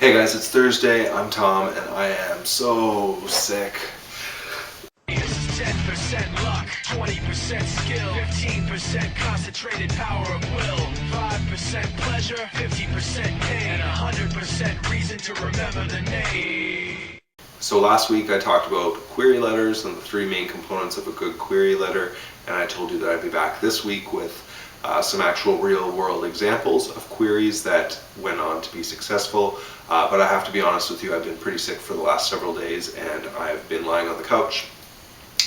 Hey guys, it's Thursday, I'm Tom, and I am so sick. This is 10% luck, 20% skill, 15% concentrated power of will, 5% pleasure, 50% pain, and 100% reason to remember the name. So last week I talked about query letters and the three main components of a good query letter, and I told you that I'd be back this week with some actual real-world examples of queries that went on to be successful. But I have to be honest with you, I've been pretty sick for the last several days, and I've been lying on the couch,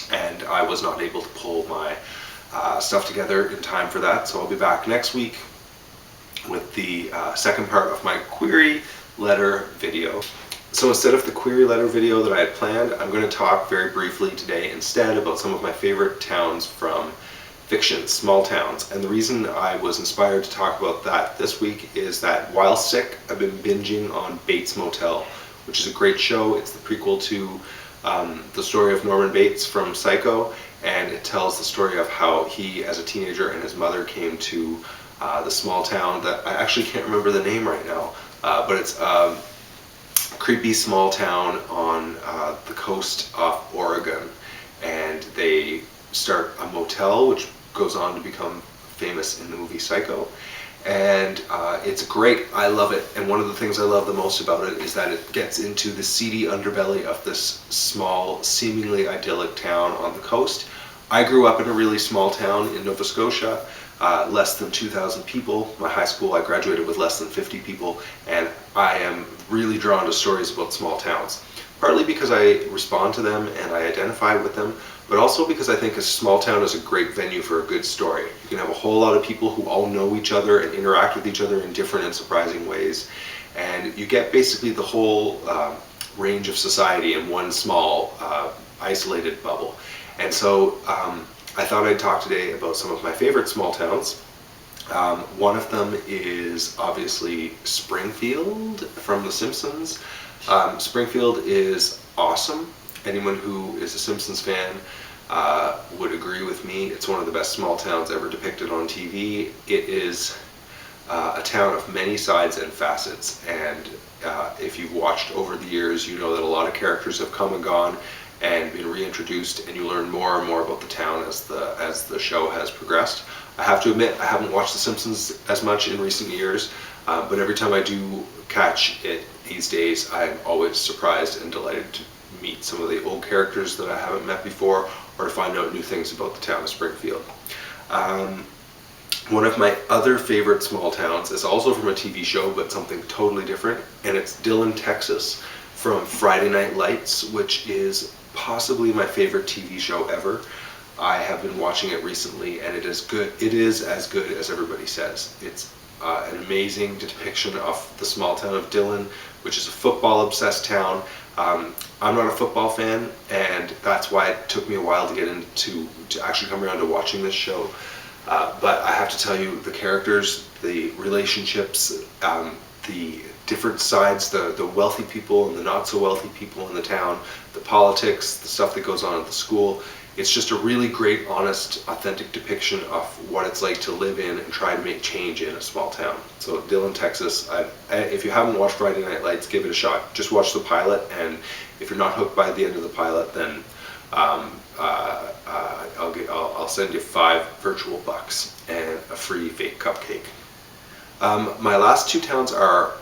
and I was not able to pull my stuff together in time for that. So I'll be back next week with the second part of my query letter video. So instead of the query letter video that I had planned, I'm going to talk very briefly today instead about some of my favorite towns from fiction, small towns. And the reason I was inspired to talk about that this week is that while sick, I've been binging on Bates Motel, which is a great show. It's the prequel to the story of Norman Bates from Psycho, and it tells the story of how he, as a teenager, and his mother came to the small town that I actually can't remember the name right now, but it's a creepy small town on the coast of Oregon, and they start a motel which goes on to become famous in the movie Psycho. And it's great. I love it. And one of the things I love the most about it is that it gets into the seedy underbelly of this small, seemingly idyllic town on the coast. I grew up in a really small town in Nova Scotia, less than 2,000 people. My high school, I graduated with less than 50 people, and I am really drawn to stories about small towns. Partly because I respond to them and I identify with them, but also because I think a small town is a great venue for a good story. You can have a whole lot of people who all know each other and interact with each other in different and surprising ways, and you get basically the whole range of society in one small isolated bubble. And so I thought I'd talk today about some of my favorite small towns. One of them is obviously Springfield from The Simpsons. Springfield is awesome. Anyone who is a Simpsons fan would agree with me. It's one of the best small towns ever depicted on TV. It is a town of many sides and facets, and if you've watched over the years, you know that a lot of characters have come and gone and been reintroduced, and you learn more and more about the town as the show has progressed. I have to admit, I haven't watched The Simpsons as much in recent years, but every time I do catch it these days, I'm always surprised and delighted to meet some of the old characters that I haven't met before, or to find out new things about the town of Springfield. One of my other favorite small towns is also from a TV show, but something totally different, and it's Dillon, Texas, from Friday Night Lights, which is possibly my favorite TV show ever. I have been watching it recently, and it is good. It is as good as everybody says. It's an amazing depiction of the small town of Dillon, which is a football-obsessed town. I'm not a football fan, and that's why it took me a while to get into to actually come around to watching this show. But I have to tell you, the characters, the relationships, the different sides, the wealthy people and the not so wealthy people in the town, the politics, the stuff that goes on at the school. It's just a really great, honest, authentic depiction of what it's like to live in and try to make change in a small town. So Dillon, Texas, if you haven't watched Friday Night Lights, give it a shot. Just watch the pilot, and if you're not hooked by the end of the pilot, then I'll send you $5 virtual bucks and a free fake cupcake. My last two towns are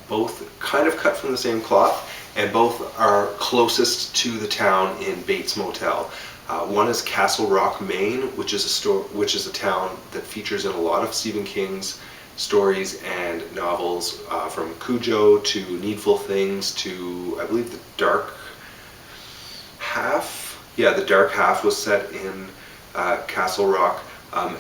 both kind of cut from the same cloth, and both are closest to the town in Bates Motel. One is Castle Rock, Maine, which is a town that features in a lot of Stephen King's stories and novels, from Cujo to Needful Things to, I believe, The Dark Half. Yeah, The Dark Half was set in Castle Rock,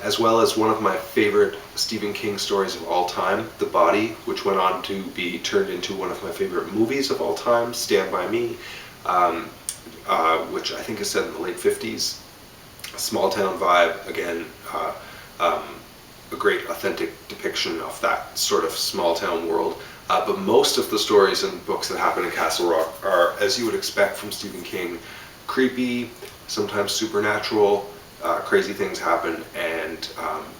as well as one of my favorite Stephen King stories of all time, The Body, which went on to be turned into one of my favorite movies of all time, Stand By Me, which I think is set in the late 50s. A small town vibe, again, a great authentic depiction of that sort of small town world. But most of the stories and books that happen in Castle Rock are, as you would expect from Stephen King, creepy, sometimes supernatural, crazy things happen, and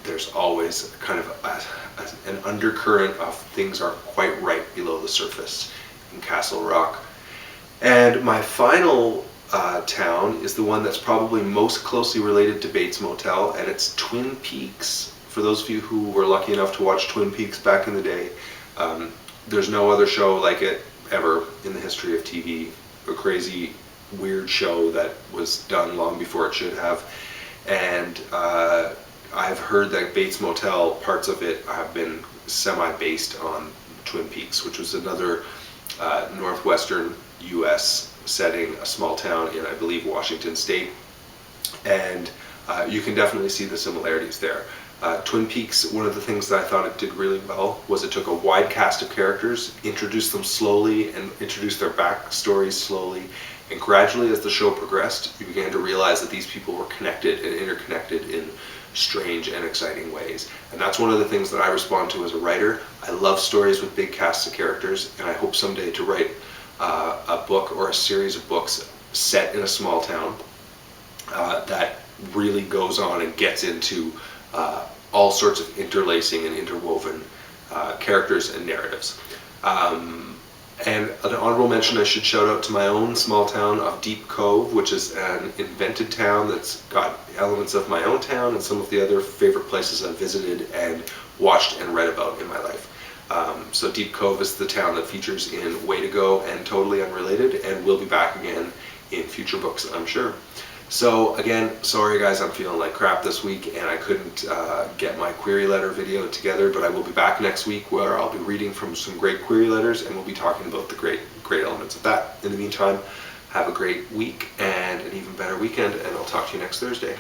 there's always kind of an undercurrent of things aren't quite right below the surface in Castle Rock. And my final town is the one that's probably most closely related to Bates Motel, and it's Twin Peaks. For those of you who were lucky enough to watch Twin Peaks back in the day, there's no other show like it ever in the history of TV. A crazy, weird show that was done long before it should have. And I've heard that Bates Motel, parts of it have been semi-based on Twin Peaks, which was another northwestern U.S. setting, a small town in, I believe, Washington State. And you can definitely see the similarities there. Twin Peaks, one of the things that I thought it did really well was it took a wide cast of characters, introduced them slowly, and introduced their backstories slowly. And gradually, as the show progressed, you began to realize that these people were connected and interconnected in strange and exciting ways. And that's one of the things that I respond to as a writer. I love stories with big casts of characters, and I hope someday to write a book or a series of books set in a small town that really goes on and gets into all sorts of interlacing and interwoven characters and narratives. And an honorable mention, I should shout out to my own small town of Deep Cove, which is an invented town that's got elements of my own town and some of the other favorite places I've visited and watched and read about in my life. So Deep Cove is the town that features in Way to Go and Totally Unrelated, and will be back again in future books, I'm sure. So again, sorry guys, I'm feeling like crap this week and I couldn't get my query letter video together, but I will be back next week where I'll be reading from some great query letters and we'll be talking about the great elements of that. In the meantime, have a great week and an even better weekend, and I'll talk to you next Thursday.